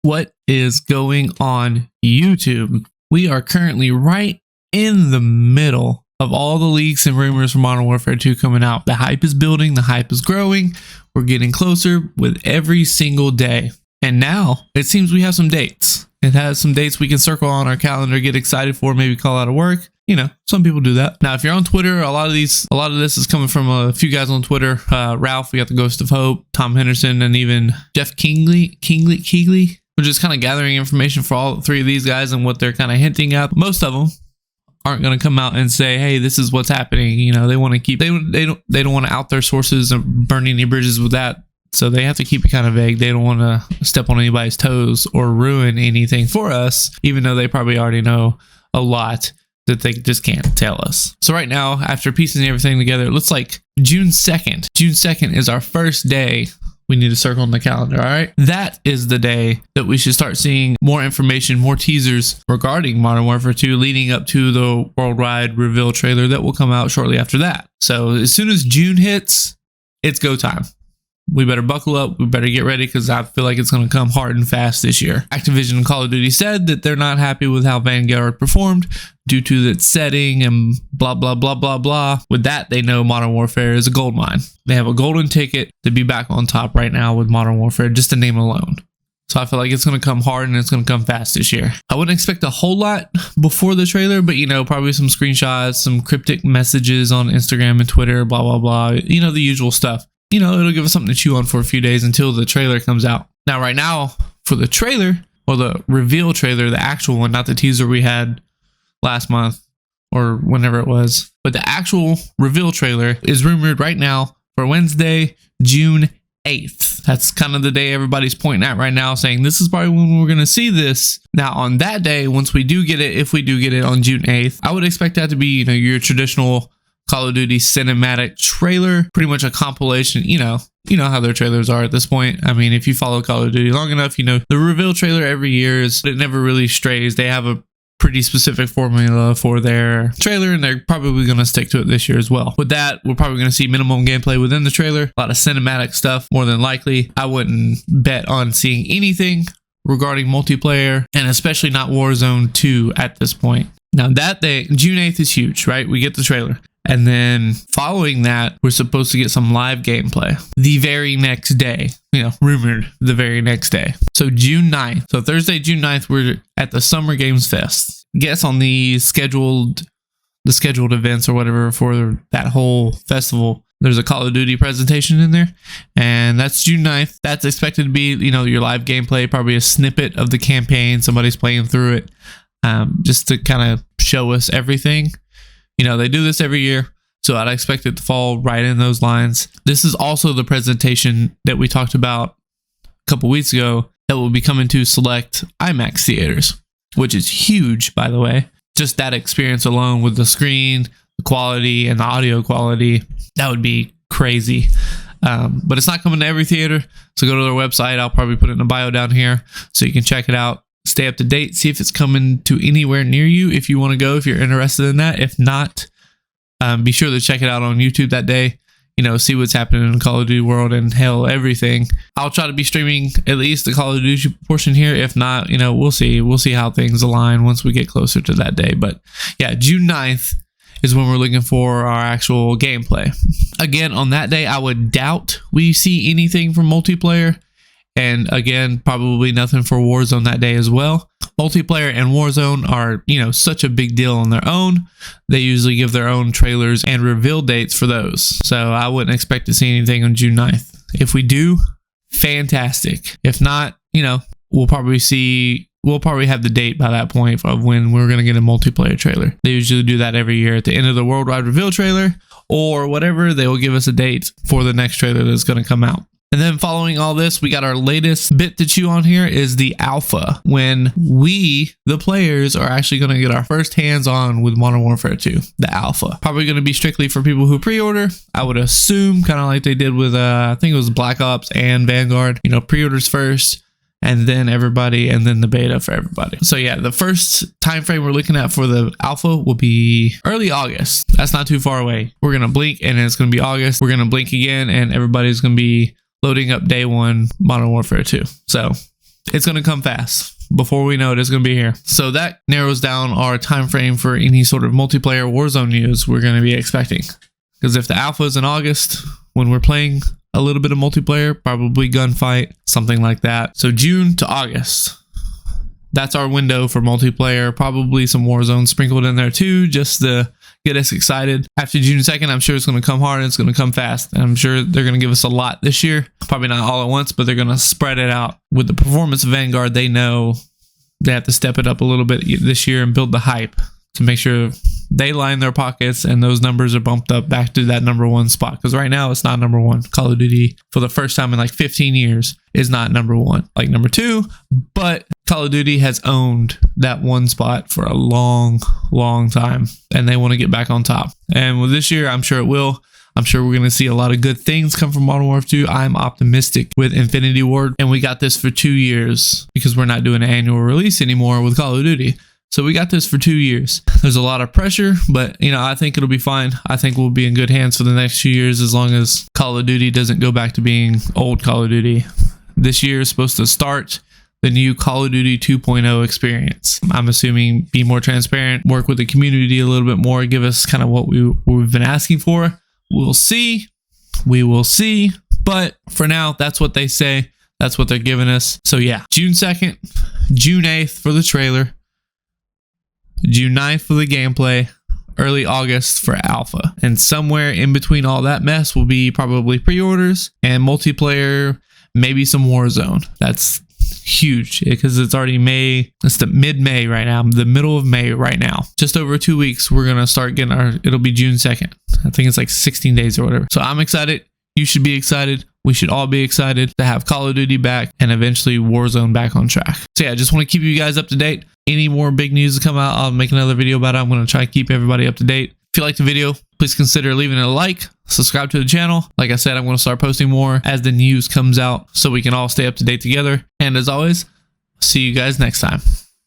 What is going on YouTube? We are currently right in the middle of all the leaks and rumors for Modern Warfare 2 coming out. The hype is building, the hype is growing. We're getting closer with every single day. And now it seems we have some dates. It has some dates we can circle on our calendar, get excited for, maybe call out of work. You know, some people do that. Now, if you're on Twitter, a lot of this is coming from a few guys on Twitter. Ralph, we got the Ghost of Hope, Tom Henderson, and even Jeff Keegley. We're just kind of gathering information for all three of these guys and what they're kind of hinting at. Most of them aren't going to come out and say, hey, this is what's happening. You know, they want to keep, they don't want to out their sources and burn any bridges with that. So they have to keep it kind of vague. They don't want to step on anybody's toes or ruin anything for us, even though they probably already know a lot that they just can't tell us. So right now, after piecing everything together, it looks like June 2nd. June 2nd is our first day we need to circle on the calendar, all right? That is the day that we should start seeing more information, more teasers regarding Modern Warfare 2 leading up to the worldwide reveal trailer that will come out shortly after that. So as soon as June hits, it's go time. We better buckle up. We better get ready because I feel like it's going to come hard and fast this year. Activision and Call of Duty said that they're not happy with how Vanguard performed due to its setting and blah, blah, blah, blah, blah. With that, they know Modern Warfare is a gold mine. They have a golden ticket to be back on top right now with Modern Warfare, just the name alone. So I feel like it's going to come hard and it's going to come fast this year. I wouldn't expect a whole lot before the trailer, but you know, probably some screenshots, some cryptic messages on Instagram and Twitter, blah, blah, blah. You know, the usual stuff. You know, it'll give us something to chew on for a few days until the trailer comes out. Now, right now, for the trailer, or the reveal trailer, the actual one, not the teaser we had last month or whenever it was, but the actual reveal trailer is rumored right now for Wednesday, June 8th. That's kind of the day everybody's pointing at right now, saying this is probably when we're going to see this. Now, on that day, once we do get it, if we do get it on June 8th, I would expect that to be, you know, your traditional Call of Duty cinematic trailer, pretty much a compilation. You know how their trailers are at this point. I mean, if you follow Call of Duty long enough, you know the reveal trailer every year it never really strays. They have a pretty specific formula for their trailer, and they're probably going to stick to it this year as well. With that, we're probably going to see minimum gameplay within the trailer, a lot of cinematic stuff more than likely. I wouldn't bet on seeing anything regarding multiplayer, and especially not Warzone 2 at this point. Now that day, June 8th is huge, right? We get the trailer. And then following that, we're supposed to get some live gameplay the very next day, you know, rumored the very next day. So June 9th. So Thursday, June 9th, we're at the Summer Games Fest. Guess on the scheduled events or whatever for that whole festival, there's a Call of Duty presentation in there. And that's June 9th. That's expected to be, you know, your live gameplay, probably a snippet of the campaign. Somebody's playing through it just to kind of show us everything. You know, they do this every year, so I'd expect it to fall right in those lines. This is also the presentation that we talked about a couple weeks ago that will be coming to select IMAX theaters, which is huge, by the way. Just that experience alone with the screen, the quality, and the audio quality, that would be crazy. But it's not coming to every theater, so go to their website. I'll probably put it in the bio down here so you can check it out. Stay up to date, see if it's coming to anywhere near you if you want to go, if you're interested in that. If not, be sure to check it out on YouTube that day. You know, see what's happening in the Call of Duty world and hell, everything. I'll try to be streaming at least the Call of Duty portion here. If not, you know, we'll see. We'll see how things align once we get closer to that day. But yeah, June 9th is when we're looking for our actual gameplay. Again, on that day, I would doubt we see anything from multiplayer. And again, probably nothing for Warzone that day as well. Multiplayer and Warzone are, you know, such a big deal on their own. They usually give their own trailers and reveal dates for those. So I wouldn't expect to see anything on June 9th. If we do, fantastic. If not, you know, we'll probably have the date by that point of when we're going to get a multiplayer trailer. They usually do that every year at the end of the worldwide reveal trailer or whatever. They will give us a date for the next trailer that's going to come out. And then following all this, we got our latest bit to chew on here is the alpha, when we, the players, are actually going to get our first hands-on with Modern Warfare 2, the alpha. Probably going to be strictly for people who pre-order, I would assume, kind of like they did with, I think it was Black Ops and Vanguard. You know, pre-orders first, and then everybody, and then the beta for everybody. So yeah, the first time frame we're looking at for the alpha will be early August. That's not too far away. We're going to blink, and it's going to be August. We're going to blink again, and everybody's going to be loading up day one Modern Warfare 2. So it's going to come fast. Before we know it, it's going to be here. So that narrows down our time frame for any sort of multiplayer Warzone news we're going to be expecting. Because if the alpha is in August, when we're playing a little bit of multiplayer, probably gunfight, something like that. So June to August, that's our window for multiplayer. Probably some Warzone sprinkled in there too, just to get us excited. After June 2nd, I'm sure it's going to come hard and it's going to come fast. And I'm sure they're going to give us a lot this year. Probably not all at once, but they're going to spread it out. With the performance of Vanguard, they know they have to step it up a little bit this year and build the hype to make sure they line their pockets and those numbers are bumped up back to that #1 spot. Because right now it's not #1. Call of Duty, for the first time in like 15 years, is not #1. Like #2, but Call of Duty has owned that one spot for a long time, and they want to get back on top. And with this year, I'm sure it will. I'm sure we're going to see a lot of good things come from Modern Warfare 2. I'm optimistic with Infinity Ward, and we got this for 2 years because we're not doing an annual release anymore with Call of Duty. So we got this for 2 years. There's a lot of pressure, but I think it'll be fine. I think we'll be in good hands for the next few years as long as Call of Duty doesn't go back to being old Call of Duty. This year is supposed to start the new Call of Duty 2.0 experience. I'm assuming be more transparent, work with the community a little bit more, give us kind of what we've been asking for. We'll see. We will see. But for now, that's what they say. That's what they're giving us. So yeah, June 2nd, June 8th for the trailer, June 9th for the gameplay, early August for alpha. And somewhere in between all that mess will be probably pre-orders and multiplayer, maybe some Warzone. That's huge because it's already May. It's the mid-May right now, the middle of May right now. Just over 2 weeks, we're going to start getting it'll be June 2nd. I think it's like 16 days or whatever. So I'm excited. You should be excited. We should all be excited to have Call of Duty back and eventually Warzone back on track. So yeah, I just want to keep you guys up to date. Any more big news to come out, I'll make another video about it. I'm going to try to keep everybody up to date. If you liked the video, please consider leaving it a like, subscribe to the channel. Like I said, I'm going to start posting more as the news comes out so we can all stay up to date together. And as always, see you guys next time.